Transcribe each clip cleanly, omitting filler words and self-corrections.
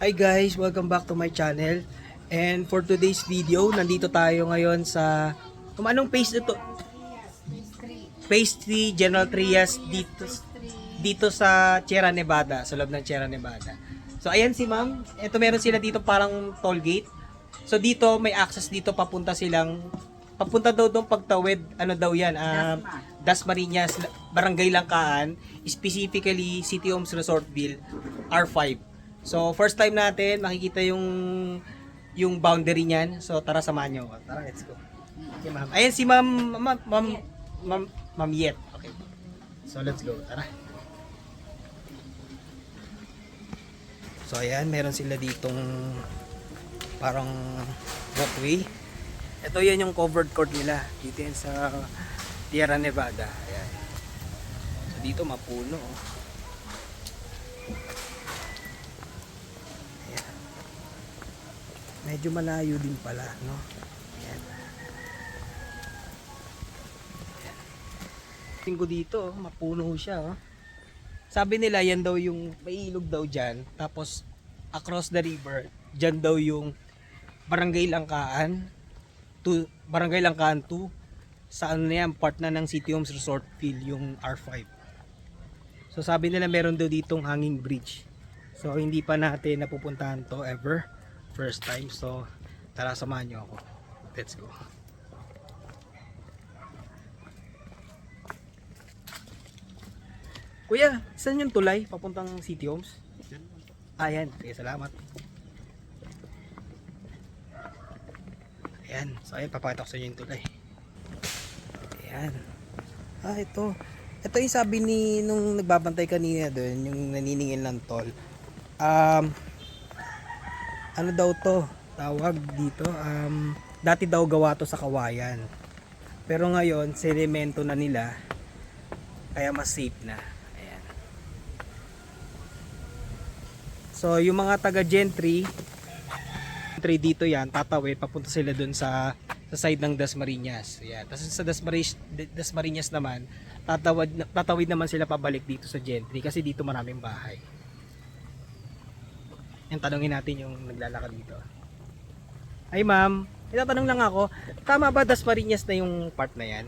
Hi guys, welcome back to my channel. And for today's video, nandito tayo ngayon sa anong phase ito? Phase 3 General Trias dito sa Sierra Nevada, sa loob ng Sierra Nevada. So ayan si ma'am, ito meron sila dito parang toll gate. So dito may access dito papunta daw doon pagtawid, ano daw yan, Dasmariñas, Barangay Langkaan, specifically City Homes Resortville, R5. So first time natin makikita yung boundary niyan. So tara samahan niyo ako. Tara, let's go. Okay, ma'am. Ayan si Ma'am Yet. Okay. So let's go. Tara. So ayan, meron sila ditong parang walkway. Ito yan yung covered court nila dito yan sa Sierra Nevada. Ayan. So dito mapuno. Ayan. Medyo malayo din pala, no? Ayan. Ayan. Tingko dito, mapuno siya, oh. Sabi nila yan daw yung may ilog daw dyan. Tapos across the river, dyan daw yung Barangay Langkaan. Barangay Langkaan 2 sa ano na yan, part na ng City Homes Resortville, yung R5. So sabi nila meron daw ditong hanging bridge. So hindi pa natin napupuntahan to ever, first time. So tara, samahan nyo ako, let's go. Kuya, saan yung tulay papuntang City Homes? Ayan, okay, salamat. Ayan, so ayan, papakita ko sa inyo yung tulay. Ayan. Ito. Ito yung sabi nung nagbabantay kanina doon, yung naniningil ng toll. Ano daw to? Tawag dito. Dati daw gawa to sa kawayan. Pero ngayon, semento na nila. Kaya mas safe na. Ayan. So, yung mga taga Gentry, dito yan, tatawid, papunta sila dun sa side ng Dasmariñas. Ayan. Tapos sa Dasmariñas naman, tatawid naman sila pabalik dito sa Gentry kasi dito maraming bahay. Yung tanongin natin yung naglalakad dito. Ay ma'am, itatanong lang ako, tama ba Dasmariñas na yung part na yan?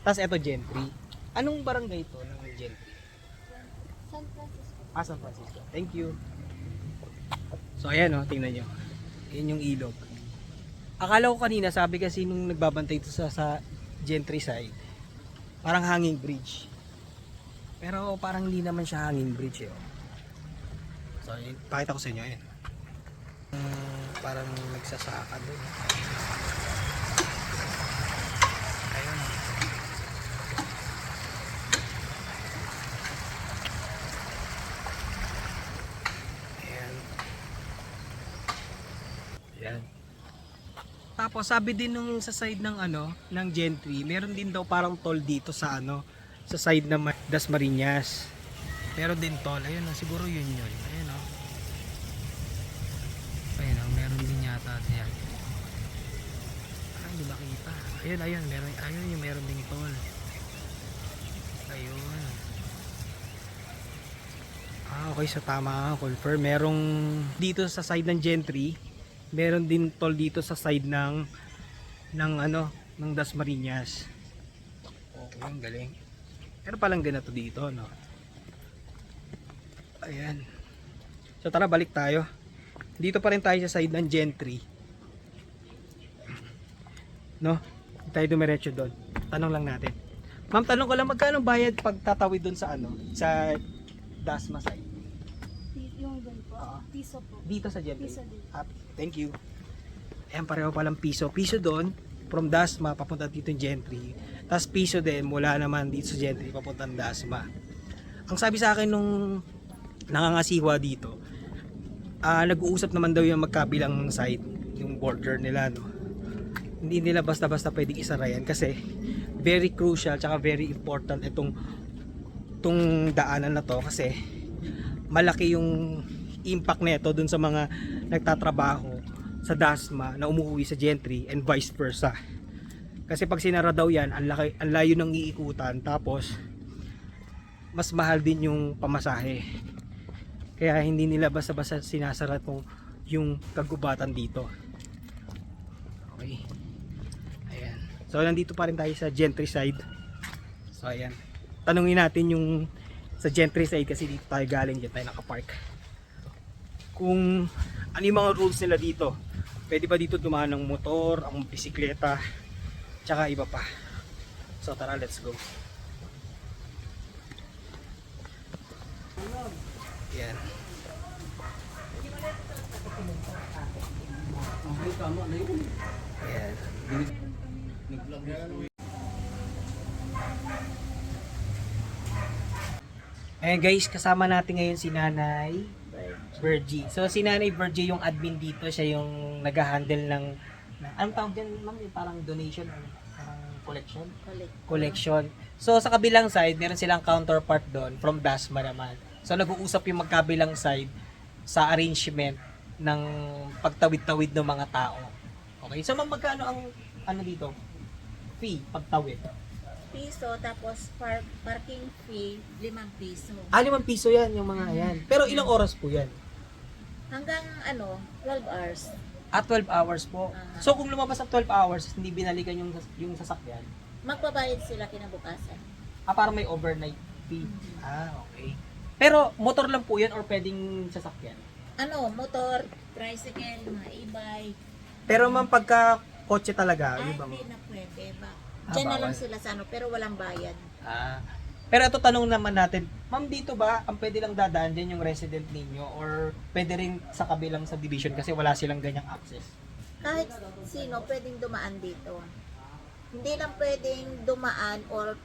Tapos eto Gentry. Anong barangay to ng Gentry? San Francisco. San Francisco. Thank you. So ayan, tingnan nyo. Yan yung ilog. Akala ko kanina, sabi kasi nung nagbabantay ito sa Gentry side, parang hanging bridge. Pero parang hindi naman siya hanging bridge eh. So, pakita ko sa inyo yan. Parang nagsasaka doon. Ayun. Ayan. Ayan. Tapos sabi din nung sa side ng ng Gentry, meron din daw parang toll dito sa sa side ng Dasmariñas. Meron din toll. Ayun, siguro yun. Ayun, ayun, meron din yata diyan. Hindi makita. Ayun, meron ding toll. Ayun. Okay, so tama, confirm. Merong dito sa side ng Gentry, meron din toll dito sa side ng Dasmariñas. Okay, ang galing. Pero palang ganito dito, no? Ayan. So tara, balik tayo. Dito pa rin tayo sa side ng Gentry. No? Tayo dumiretso doon. Tanong lang natin. Ma'am, tanong ko lang, magkano bayad pag tatawid doon sa sa Dasma side? Yung doon po. Piso po. Dito sa Gentry. Piso din. Thank you. Ayan, pareho palang piso. Piso doon, from Dasma papunta dito yung Gentry. Tapos piso din mula naman dito sa Gentry papuntang Dasma. Ang sabi sa akin nung nangangasiwa dito, nag-uusap naman daw yung magkabilang side, yung border nila, no? Hindi nila basta-basta pwedeng isara yan kasi very crucial tsaka very important itong daanan na to kasi malaki yung impact nito dun sa mga nagtatrabaho sa Dasma na umuwi sa Gentry and vice versa. Kasi pag sinara daw yan, ang layo ng iikutan, tapos mas mahal din yung pamasahe. Kaya hindi nila basta-basta sinasara yung kagubatan dito. Okay. Ayan. So nandito pa rin tayo sa Gentry side. So ayan. Tanungin natin yung sa Gentry side kasi dito tayo galing, dyan tayo nakapark. Kung ano yung mga rules nila dito. Pwede ba dito dumaan ng motor, ang bisikleta, tsaka iba pa. So tara, let's go. Ayan. Ayan. Ayan guys, kasama natin ngayon si Nanay Virgie. So si Nanay Virgie yung admin dito, siya yung nag-handle ng anong tawag dyan, ma'am? Yung parang donation or parang collection? Collection. So sa kabilang side, meron silang counterpart doon from Dasma naman. So nag-uusap yung magkabilang side sa arrangement ng pagtawid-tawid ng mga tao. Okay, so ma'am, magkano ang ano dito? Fee, pagtawid? Piso, tapos parking fee, 5 piso. 5 piso yan, yung mga yan. Pero ilang oras po yan? Hanggang 12 hours. At 12 hours po. Ah. So kung lumabas ang 12 hours, hindi binalikan yung sasakyan, Magbabayad sila kinabukasan. parang may overnight fee. Okay. Pero motor lang po yan or pwedeng sasakyan? Motor, tricycle, mga e-bike. Pero ma'am, pagka kotse talaga, Ay, di ba? hindi na pwede. Ah, Diyan na lang bawal. sila sa pero walang bayad. Pero ito tanong naman natin, ma'am, dito ba ang pwede lang dadaan din yung resident ninyo or pwede rin sa kabilang subdivision kasi wala silang ganyang access? Kahit sino pwedeng dumaan dito. Hindi lang pwedeng dumaan or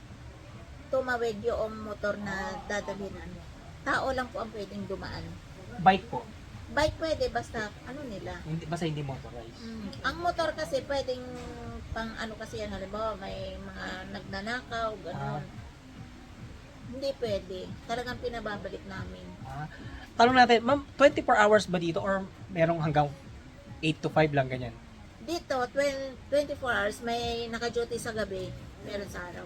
tumawid yung motor na dadalhin. Tao lang po ang pwedeng dumaan. Bike po, Bike pwede basta nila. basta hindi motorized. Ang motor kasi pwedeng pang kasi yan, halimbawa may mga nagnanakaw, gano'n. Hindi pwede. Talagang pinababalik namin. Tanong natin, ma'am, 24 hours ba dito or merong hanggang 8 to 5 lang ganyan? Dito, 24 hours, may naka-duty sa gabi, meron sa araw.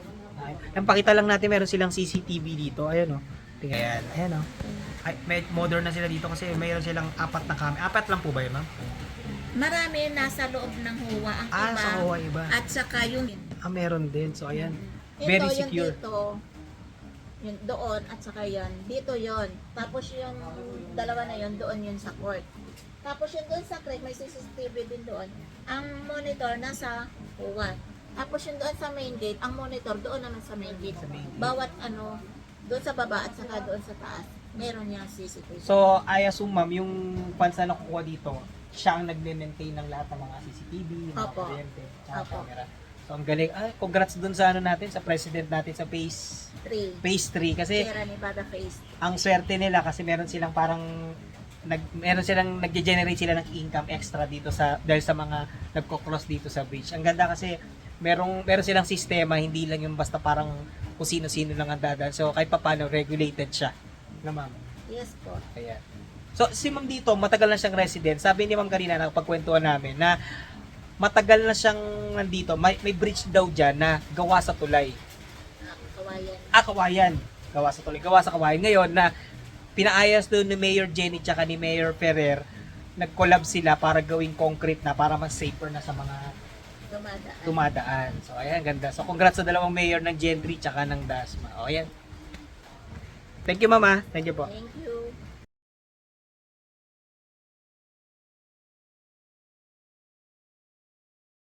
Ang pakita lang natin, meron silang CCTV dito. Ayan o. Tingnan. Ayan o. Ay, may modern na sila dito kasi mayroon silang 4 na camera. 4 lang po ba yun, ma'am? Marami nasa loob ng huwa ang iba. Sa Hawa iba. At saka yung Meron din. So, ayan. ito, Very yung secure. dito, yung doon, at saka yan, dito yon. Tapos yung dalawa na yon, doon yun sa court. Tapos yung doon sa creek, may CCTV din doon. Ang monitor nasa huwa. Tapos yung doon sa main gate, ang monitor doon naman sa main gate. Sa main gate. Bawat doon sa baba at saka doon sa taas, meron yung CCTV. So, I assume, ma'am, yung funds na nakukuha dito, siya ang nagme-maintain ng lahat ng mga CCTV, mga Opo. kuryente, tsaka Opo. camera. So, ang galing. Congrats dun sa natin, sa president natin sa Phase 3. 3 kasi Sierra Nevada Phase. ang swerte nila kasi meron silang parang meron silang nagge-generate sila ng income extra dito dahil sa mga nagko-cross dito sa bridge. Ang ganda kasi meron silang sistema, hindi lang yung basta parang kung sino-sino lang ang dadaan. So kahit papaano regulated siya. Na ma'am. Yes po. Ayan. So si ma'am dito, matagal na siyang resident. Sabi ni ma'am kanina nakapagkwentuhan namin na matagal na siyang nandito. May bridge daw diyan na gawa sa tulay. Kawayan. Kawayan. Gawa sa tulay. Gawa sa kawayan. Ngayon na pinaayos doon ni Mayor Jenny tsaka ni Mayor Ferrer, nag-collab sila para gawing concrete na para mas safer na sa mga tumadaan. So ayan, ganda. So congrats sa dalawang mayor ng Gentry tsaka ng Dasma. O ayan. Thank you, mama. Thank you po. Thank you.